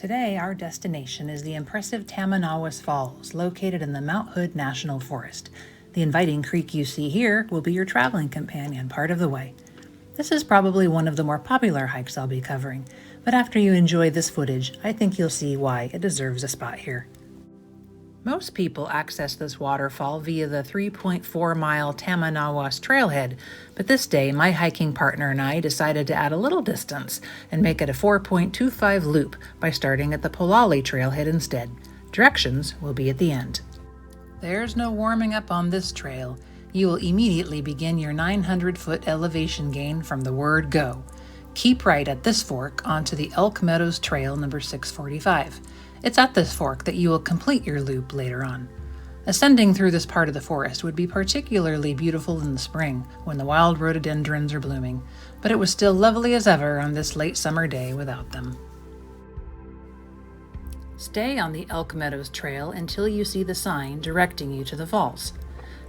Today, our destination is the impressive Tamanawas Falls, located in the Mount Hood National Forest. The inviting creek you see here will be your traveling companion part of the way. This is probably one of the more popular hikes I'll be covering, but after you enjoy this footage, I think you'll see why it deserves a spot here. Most people access this waterfall via the 3.4-mile Tamanawas trailhead, but this day my hiking partner and I decided to add a little distance and make it a 4.25 loop by starting at the Polali trailhead instead. Directions will be at the end. There's no warming up on this trail. You will immediately begin your 900-foot elevation gain from the word go. Keep right at this fork onto the Elk Meadows Trail number 645. It's at this fork that you will complete your loop later on. Ascending through this part of the forest would be particularly beautiful in the spring when the wild rhododendrons are blooming, but it was still lovely as ever on this late summer day without them. Stay on the Elk Meadows Trail until you see the sign directing you to the falls.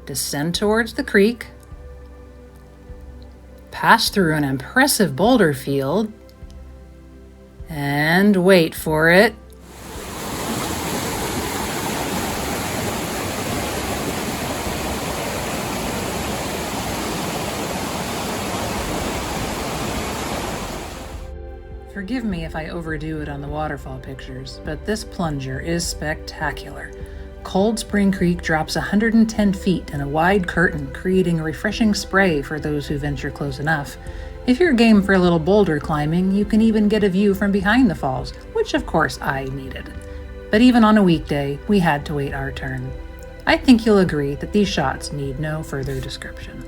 Descend towards the creek, pass through an impressive boulder field, and wait for it. Forgive me if I overdo it on the waterfall pictures, but this plunger is spectacular. Cold Spring Creek drops 110 feet in a wide curtain, creating a refreshing spray for those who venture close enough. If you're game for a little boulder climbing, you can even get a view from behind the falls, which of course I needed. But even on a weekday, we had to wait our turn. I think you'll agree that these shots need no further description.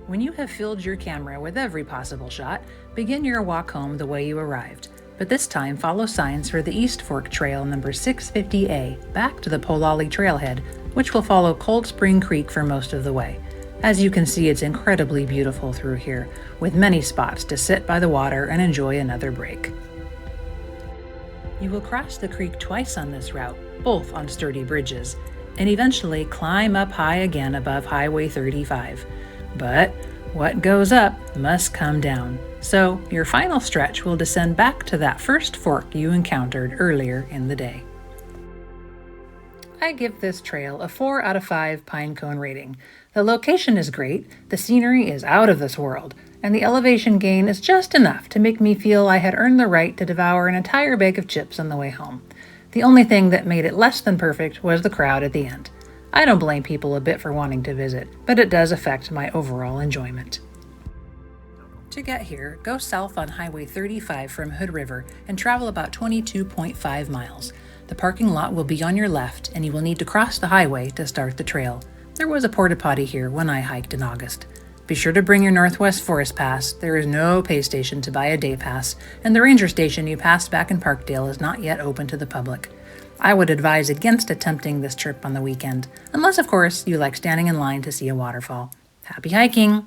When you have filled your camera with every possible shot, begin your walk home the way you arrived. But this time follow signs for the East Fork Trail number 650A back to the Polali trailhead, which will follow Cold Spring Creek for most of the way. As you can see, it's incredibly beautiful through here, with many spots to sit by the water and enjoy another break. You will cross the creek twice on this route, both on sturdy bridges, and eventually climb up high again above Highway 35. But what goes up must come down, so your final stretch will descend back to that first fork you encountered earlier in the day. I give this trail a 4 out of 5 pine cone rating. The location is great, the scenery is out of this world, and the elevation gain is just enough to make me feel I had earned the right to devour an entire bag of chips on the way home. The only thing that made it less than perfect was the crowd at the end. I don't blame people a bit for wanting to visit, but it does affect my overall enjoyment. To get here, go south on Highway 35 from Hood River and travel about 22.5 miles. The parking lot will be on your left, and you will need to cross the highway to start the trail. There was a porta potty here when I hiked in August. Be sure to bring your Northwest Forest Pass. There is no pay station to buy a day pass, and the ranger station you passed back in Parkdale is not yet open to the public. I would advise against attempting this trip on the weekend, unless, of course, you like standing in line to see a waterfall. Happy hiking!